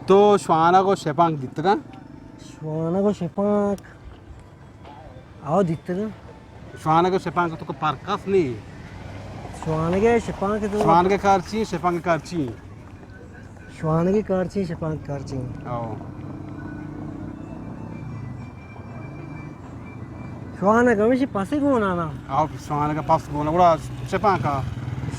तो श्वाना को शेपांक दित्तगा श्वाना को शेपांक आओ दित्तगा श्वाना को शेपांक तो पारकास नहीं श्वान के शेपांक तो श्वान के कारची शेपांक के कारची श्वान की कारची शेपांक कारची आओ श्वान का मिशी पासे को ना आओ श्वान का पास बोला बड़ा शेपांका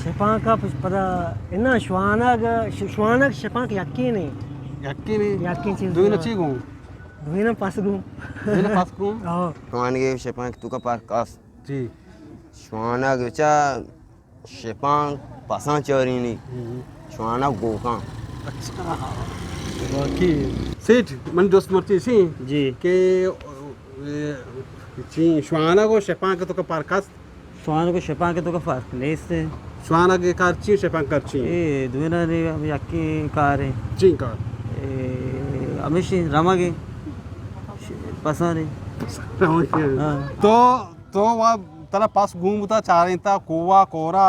शेपांका पता इन्ना श्वान शेपांक यक्की नहीं यक्की चीज दुई नची गो दुई ना पास को आओ श्वान के शेपांक तुका पारकास जी श्वाना गचा शेपांक पासा चोरीनी श्वाना गोका अच्छा बाकी सेठ मन दोस्त मरती सी जी के ची श्वाना को शेपांक तो का पारकास श्वान को शेपांक तो का फर्क नहीं इससे श्वाना के कारची शेपांक कारची ए दुई ना रे यक्की कार है जी कार अमिशी रमागे पसारे तो वहाँ तना पास घूमता चारेंता कोवा कोरा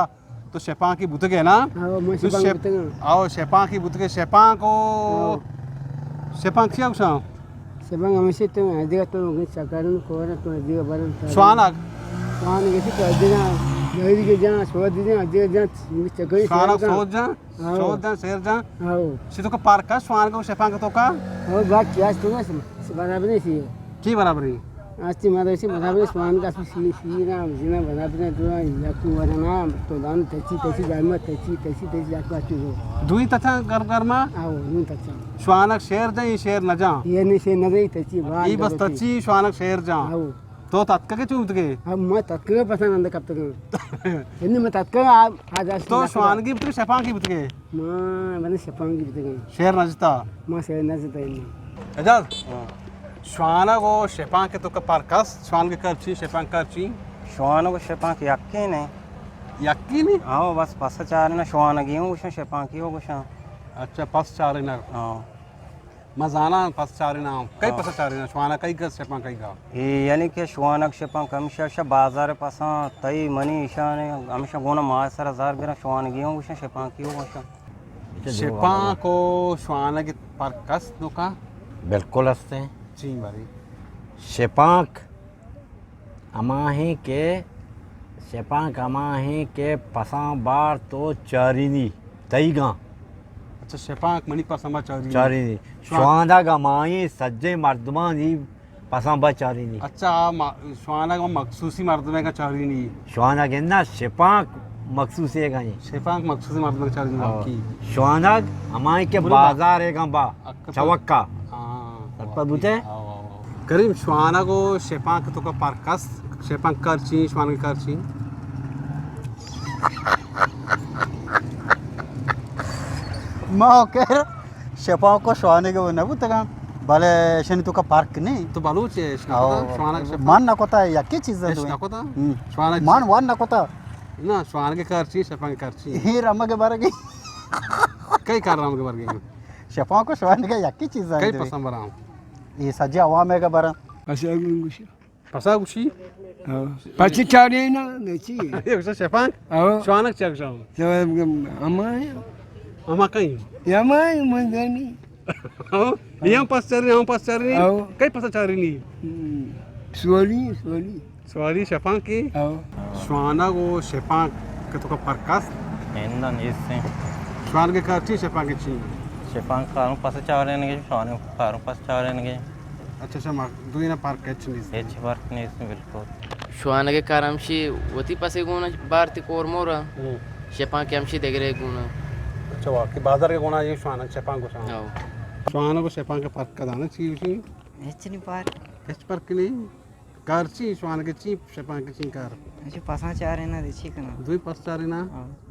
तो शेपां की बुतके ना आओ शेपां की बुतके शेपां को शेपां क्या कुछ शेपांक हमेशा तो अधिक तो सकारण कोरा तो अधिक बरन श्वानक के तो अधिक जल्दी के जा सोच दे अधिक जा चकरी श्वानक सोच जा शेर जा आओ सितो का पार्क का श्वान को शेपां का तो का और बात क्या तो ना बराबर नहीं सी की बराबरी आस्ती मारे से बराबर स्वान का सी ना जिना बराबर तो याकू वरना तो दान तची जामा तची याकू आचू दुई तथा गरमा आओ नु तचा श्वानक शेर जा ये शेर न जा ये नहीं से नजर तची बात ये बस तची श्वानक शेर जा आओ तो तत्का के चूत के अब मैं तत्का पसंद अंदर कब तक इन्हें मैं तत्का आज तो श्वान की बुतके शेपां की बुतके मां मैंने शेपांग की तक शेर नजता मां से नजर इन्हें एजाज श्वाना को शेपां के तो का पारकास श्वान के करची शेपां करची श्वान को शेपांक यक्की नहीं यक्की नहीं आओ बस पासा चार ना श्वान की हूँ कुछ शेपांक हो कुछ अच्छा पस चारे ना हाँ मजाना पस चारे ना कई पस चारे ना श्वाना कई का शेपां कई का ये यानी कि श्वानक शेपांक हमेशा बाजार पासा तई मनी ईशान हमेशा गोना मार सर हजार बिना श्वान की हूँ कुछ शेपांक हो कुछ शेपां को श्वाना के पारकास तो का बिल्कुल हंसते जी बारी शेपांक अमाही के पसा बार तो चारिनी तईगा अच्छा शेपां मणि पसंबा चारिनी श्वाना गमाई सज्जे मर्दमानी पसंबा चारिनी अच्छा श्वाना का मखसूसी मर्दमे का चारी नहीं श्वाना के ना शेपांक मखसूस है गई शेपां मखसूसी मर्दमे का चारी नहीं की श्वाना अमाही के बाजार है गंबा चवक्का पर बुते करीम श्वाना को शेपां के तो का पारकास शेपां करची श्वान की करची माकर शेपां को श्वाने के ना बुतगा भले शनि तो का पार्क नहीं तो बालूच है श्वाना के मान ना कोता या की चीज है ना कोता श्वाना मान वान ना कोता ना श्वान के करची शेपां की करची ही रमा के बारे की कई कर राम के बारे की शेपां को श्वाने के या की चीज है कई पसंद बरा ये सज्जे आवाम है के बारे पसा गुशी पची चारे ना नची ये कुछ शेपां श्वानक चेक जाओ अमा कहीं यमाय मंगनी यहाँ पास चारी कई पसा चारी नहीं सवारी शेपां की श्वाना को शेपां के तो का पारकास इंदा इससे श्वान के करची शेपां की ची शेपांक कारों पासा चार रहने के श्वान कारों पास चार रहने के अच्छा दुई ना पार्क कैच नहीं हेच फर्क नहीं इसमें बिल्कुल श्वान के कारमशी वती पासे गुना बारती कोर मोरा शेपां के हमशी देगरे गुना अच्छा वाह कि बाजार के गुना ये श्वान शेपां को आओ श्वान को शेपां के पार्क का दाना ची उसी हेच नहीं पार हेच पार्क नहीं कारची श्वान के ची शेपां के ची कार अच्छा पासा चारे ना देची कना दुई पास चारी ना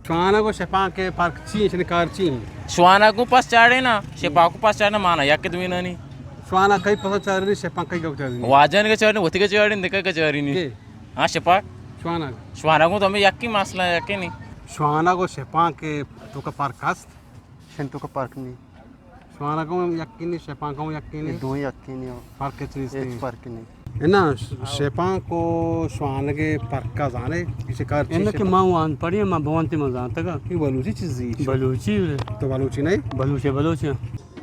श्वान को शेपां के पार्क ची इसने कारची श्वाना को पास चाड़े ना शेपा को पास चाड़ना माना या के तुम्हें नहीं श्वाना कई पसा चारी शेपां कई का चारी वाजन के चाड़ने होती के चाड़ने दिखा के चाड़ी नहीं हाँ शेपा श्वाना को तो हमें यक्की मसला है यक्की नहीं श्वाना को शेपां के तो का पारकास शनि तो का पार्क नहीं श्वाना को यक्की नहीं शेपां को यक्की नहीं दो यक्की नहीं पार्क के चीज एक पार्क नहीं है ना शेपां को श्वान के पार्क का जाने किसी कार इनके के मां वान पड़ी मां भवंती में जाता का की बलूची चीज बलूची तो बलूची नहीं बलूची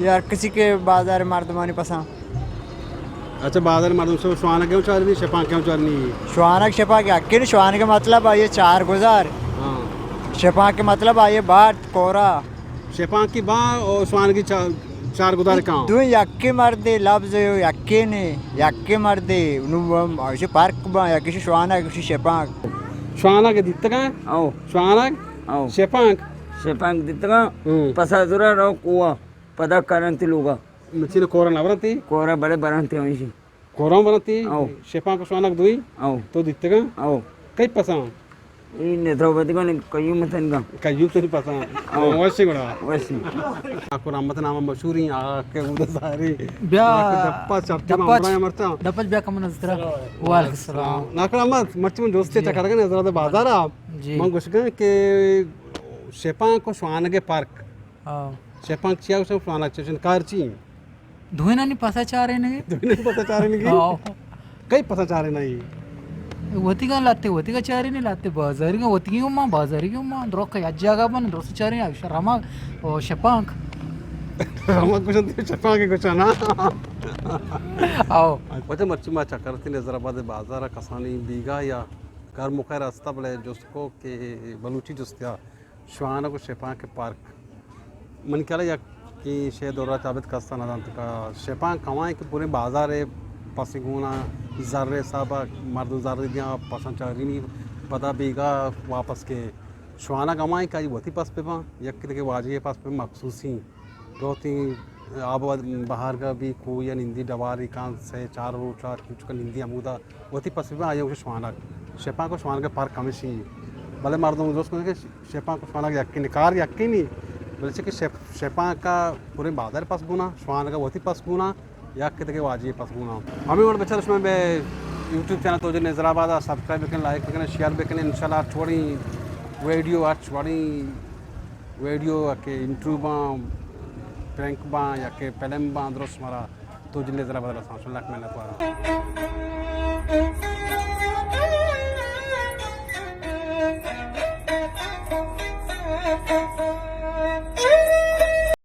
यार किसी के बाजार मर्दमानी पसंद अच्छा बादल मर्दम से शवाना क्यों चार नहीं शपां क्यों चार नहीं शवानक शपा के अक्किन शवान के मतलब आइए 4 गुजार हाँ शपा के मतलब आइए बाट कोरा शपां की बा और शवान की चार गुदार कहाँ दो यक्के मर्दे लफ्ज यक्के ने यक्के मर्दे नुम ऐसे पार्क बा या किसी शवाना किसी शपा शवाना के दित्ता का आओ शवाना आओ शपां शेपांग दितगा पसाजुरा रो कुवा पदा करंती लोगा मच्छी ने कोरा नवरती कोरा बड़े बरंती होईशी कोरा बनती आओ शपां को शवाना दुई आओ तो दित्ता का आओ कई पसंद ई नेत्रवती को कयू मतन का कयूं तो नहीं पसंद वैसे गुड़ा वैसी आपको रामत नाम मशहूर ही आके उधर सारी ब्या दप्पा चपटी मामला मरता डपच ब्या कमन असरा वालेकुम सलाम नाकरा मत मर्ची में दोस्ती चक्कर का नजर बाजार आप जी मैं कुछ कहें कि शेपां को श्वान के पार्क हां शेपां चिया उसे श्वान स्टेशन कारची धुएना नहीं पसा चाह रहे ने नहीं पता चाह रहे नहीं हां कई पता चाह रहे नहीं वती का लाते वती का चाह रहे नहीं लाते बाजारी का वती क्यों मां बाजारी क्यों मां द्रोक का जगह बन दोस्त चाह रहे हैं रमा और शपांक हम कुछ नहीं शेपां के कुछ ना आओ वजह मर्ची में चक्कर थी नजराबाद बाजार कसानी बीघा या घर मुखर रास्ता बले जिसको के बलूची जुस्तिया श्वान को शेपां के पार्क मन क्या या कि शे दौरा चाबित कस्ता ना का शेपां कमाए कि पूरे बाजार है पसिगुना जर्रे साबा मर्द जर्रे दिया पसंद चारी नहीं पता बीघा वापस के श्वाना कमाए का वती पास पे पा यक के वाजी पास पे मखसूसी दो तीन अब बाहर का भी कोई या निंदी डवारी कान से चार कुछ का निंदी अमूदा वती पास पे आया श्वाना शेपां को श्वान के पार्क कमिशी भले मर्दों दोस्त को शेपां को श्वाना के यक्की निकार यक्की नहीं बल्कि कि शेपां का पूरे बाजार पास गुना श्वान का वती पास गुना या के वाजी पास गुना हमें और बच्चा उसमें बे यूट्यूब चैनल तो जो नजराबाद सब्सक्राइब करें लाइक करें शेयर भी करें इंशाल्लाह छोड़ी वीडियो छोड़ी वीडियो के इंटरव्यू बा प्रैंक बा या के फिल्म बा अंदर हमारा तो जो नजराबाद सुन लाख मेहनत वाला